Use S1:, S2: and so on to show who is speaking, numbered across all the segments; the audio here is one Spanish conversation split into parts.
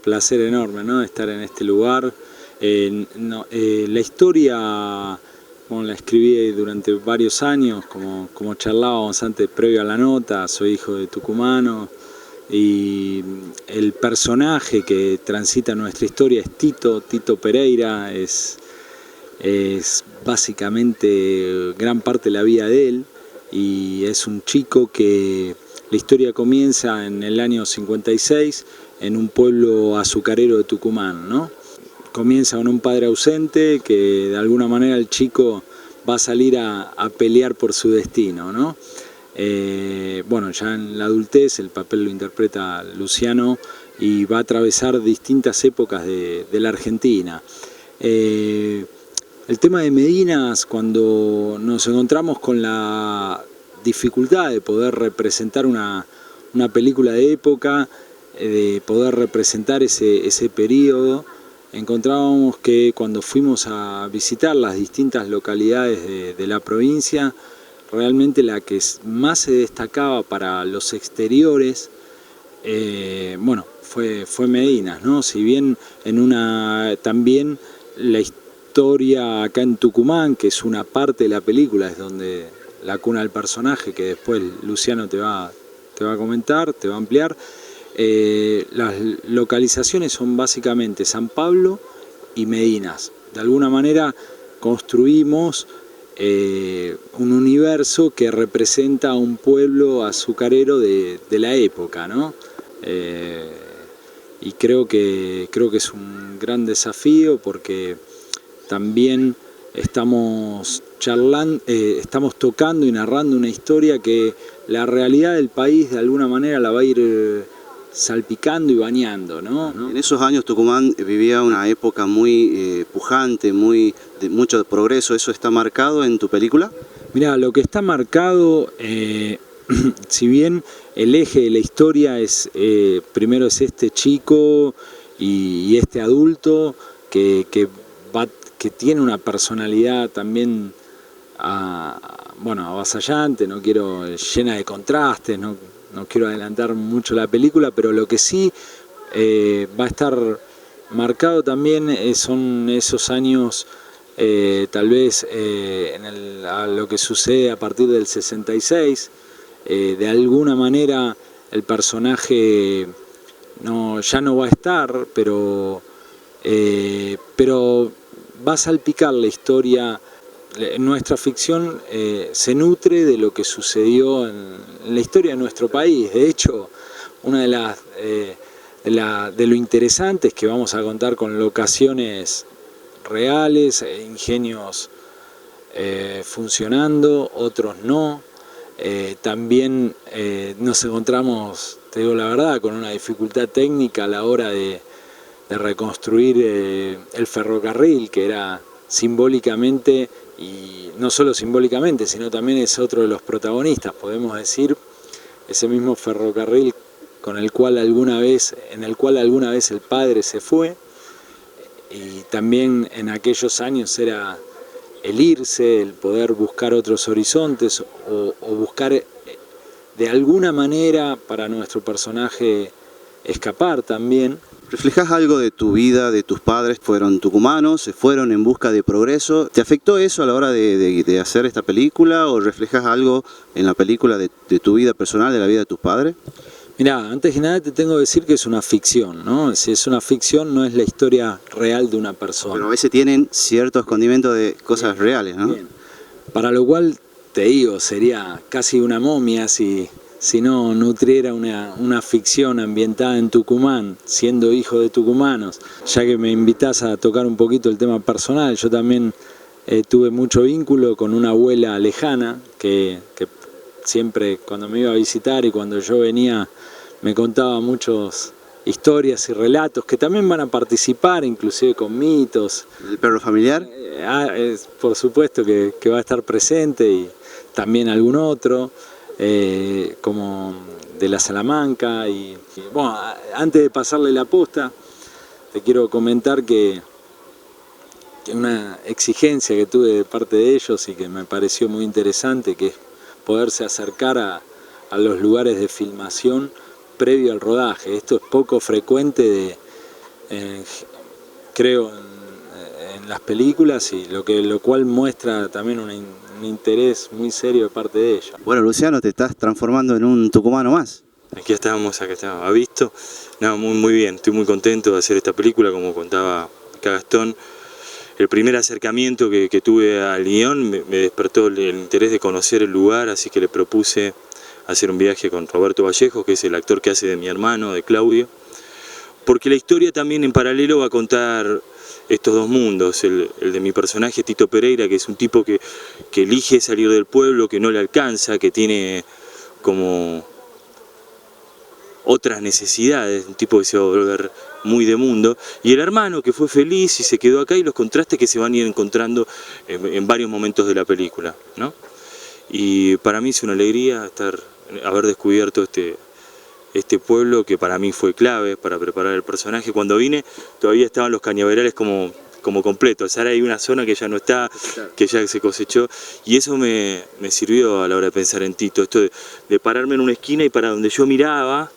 S1: placer enorme, ¿no?, estar en este lugar. La historia, bueno, la escribí durante varios años, como charlábamos antes, previo a la nota. Soy hijo de tucumano y el personaje que transita nuestra historia es Tito Pereira. Es básicamente gran parte de la vida de él, y es un chico que la historia comienza en el año 56 en un pueblo azucarero de Tucumán, ¿no? Comienza con un padre ausente que de alguna manera el chico va a salir a pelear por su destino, ¿no? Bueno, ya en la adultez el papel lo interpreta Luciano y va a atravesar distintas épocas de la Argentina. El tema de Medinas, cuando nos encontramos con la dificultad de poder representar una película de época, de poder representar ese periodo, encontrábamos que cuando fuimos a visitar las distintas localidades de la provincia, realmente la que más se destacaba para los exteriores, bueno, fue Medinas, ¿no? Si bien también la historia acá en Tucumán, que es una parte de la película, es donde la cuna del personaje, que después Luciano te va a comentar, te va a ampliar. Las localizaciones son básicamente San Pablo y Medinas. De alguna manera construimos un universo que representa a un pueblo azucarero de la época, ¿no? Y creo que es un gran desafío, porque también estamos tocando y narrando una historia que la realidad del país de alguna manera la va a ir salpicando y bañando, ¿no?
S2: En esos años Tucumán vivía una época muy pujante, de mucho progreso. ¿Eso está marcado en tu película?
S1: Mirá, lo que está marcado, si bien el eje de la historia es, primero es este chico y este adulto que tiene una personalidad también avasallante, llena de contrastes, no quiero adelantar mucho la película, pero lo que sí va a estar marcado también son esos años, tal vez a lo que sucede a partir del 66. De alguna manera el personaje ya no va a estar, pero va a salpicar la historia. Nuestra ficción se nutre de lo que sucedió en la historia de nuestro país. De hecho, una de lo interesante es que vamos a contar con locaciones reales, ingenios funcionando, otros no. También nos encontramos, te digo la verdad, con una dificultad técnica a la hora de reconstruir el ferrocarril, que era simbólicamente, y no solo simbólicamente, sino también es otro de los protagonistas, podemos decir, ese mismo ferrocarril en el cual alguna vez el padre se fue, y también en aquellos años era el irse, el poder buscar otros horizontes o buscar de alguna manera para nuestro personaje escapar también.
S2: ¿Reflejas algo de tu vida, de tus padres? Fueron tucumanos, se fueron en busca de progreso. ¿Te afectó eso a la hora de hacer esta película, o reflejas algo en la película de tu vida personal, de la vida de tus padres?
S1: Mirá, antes que nada te tengo que decir que es una ficción, ¿no? Si es una ficción, no es la historia real de una persona.
S2: Pero a veces tienen ciertos condimentos de cosas reales, ¿no?
S1: Bien. Para lo cual, te digo, sería casi una momia si no nutriera una ficción ambientada en Tucumán, siendo hijo de tucumanos. Ya que me invitás a tocar un poquito el tema personal, yo también tuve mucho vínculo con una abuela lejana que siempre cuando me iba a visitar y cuando yo venía me contaba muchas historias y relatos que también van a participar, inclusive con mitos.
S2: ¿El perro familiar?
S1: Por supuesto que va a estar presente, y también algún otro, como de la Salamanca. Y bueno, antes de pasarle la posta, te quiero comentar que una exigencia que tuve de parte de ellos y que me pareció muy interesante, que es poderse acercar a los lugares de filmación previo al rodaje. Esto es poco frecuente creo en las películas, y lo cual muestra también un interés muy serio de parte de ella.
S2: Bueno, Luciano, te estás transformando en un tucumano más.
S3: Aquí estamos, ¿ha visto? No, muy bien, estoy muy contento de hacer esta película, como contaba acá Gastón. El primer acercamiento que tuve al guión me despertó el interés de conocer el lugar, así que le propuse hacer un viaje con Roberto Vallejo, que es el actor que hace de mi hermano, de Claudio, porque la historia también en paralelo va a contar estos dos mundos, el de mi personaje Tito Pereira, que es un tipo que elige salir del pueblo, que no le alcanza, que tiene como otras necesidades, un tipo que se va a volver muy de mundo, y el hermano que fue feliz y se quedó acá, y los contrastes que se van a ir encontrando en varios momentos de la película, ¿no? Y para mí es una alegría haber descubierto este pueblo, que para mí fue clave para preparar el personaje. Cuando vine todavía estaban los cañaverales como completos, ahora hay una zona que ya no está, que ya se cosechó, y eso me sirvió a la hora de pensar en Tito, esto de pararme en una esquina y para donde yo miraba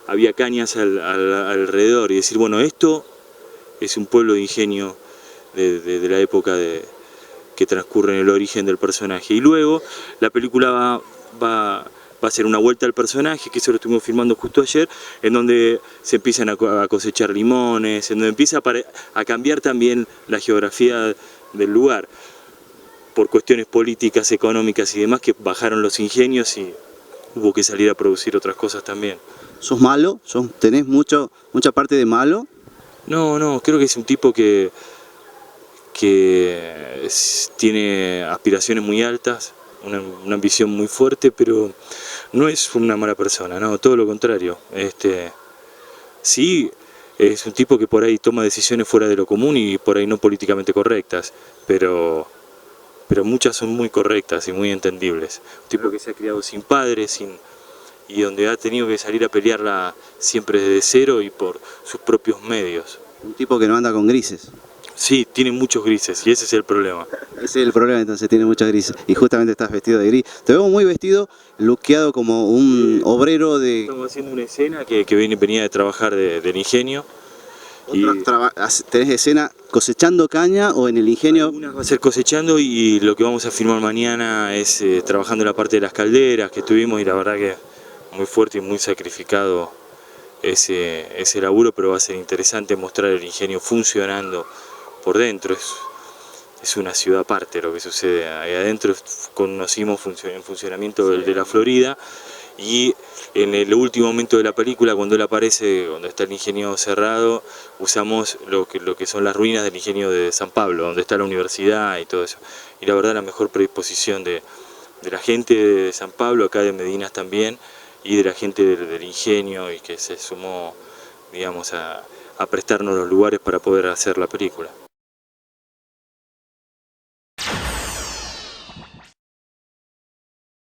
S3: había cañas alrededor, y decir, bueno, esto es un pueblo de ingenio de la época que transcurre en el origen del personaje. Y luego la película va a ser una vuelta al personaje, que eso lo estuvimos filmando justo ayer, en donde se empiezan a cosechar limones, en donde empieza a cambiar también la geografía del lugar, por cuestiones políticas, económicas y demás, que bajaron los ingenios y hubo que salir a producir otras cosas también.
S2: ¿Sos malo? ¿Tenés mucha parte de malo?
S3: No, creo que es un tipo que tiene aspiraciones muy altas, una ambición muy fuerte, pero no es una mala persona, no, todo lo contrario. Sí, es un tipo que por ahí toma decisiones fuera de lo común y por ahí no políticamente correctas, pero muchas son muy correctas y muy entendibles. Un tipo que se ha criado sin padres, y donde ha tenido que salir a pelearla siempre desde cero y por sus propios medios.
S2: Un tipo que no anda con grises.
S3: Sí, tiene muchos grises y ese es el problema.
S2: Ese es el problema, entonces tiene muchas grises. Y justamente estás vestido de gris. Te veo muy vestido, luqueado como un obrero de...
S3: Estamos haciendo una escena que venía de trabajar del ingenio.
S2: ¿Tenés escena cosechando caña o en el ingenio?
S3: Algunas va a ser cosechando, y lo que vamos a filmar mañana es trabajando en la parte de las calderas que estuvimos, y la verdad que muy fuerte y muy sacrificado ese laburo, pero va a ser interesante mostrar el ingenio funcionando por dentro. Es una ciudad aparte lo que sucede ahí adentro. Conocimos en funcionamiento el de la Florida, y en el último momento de la película, cuando él aparece, cuando está el ingenio cerrado, usamos lo que son las ruinas del ingenio de San Pablo, donde está la universidad y todo eso. Y la verdad, la mejor predisposición de la gente de San Pablo, acá de Medinas también, y de la gente del ingenio, y que se sumó, digamos, a prestarnos los lugares para poder hacer la película.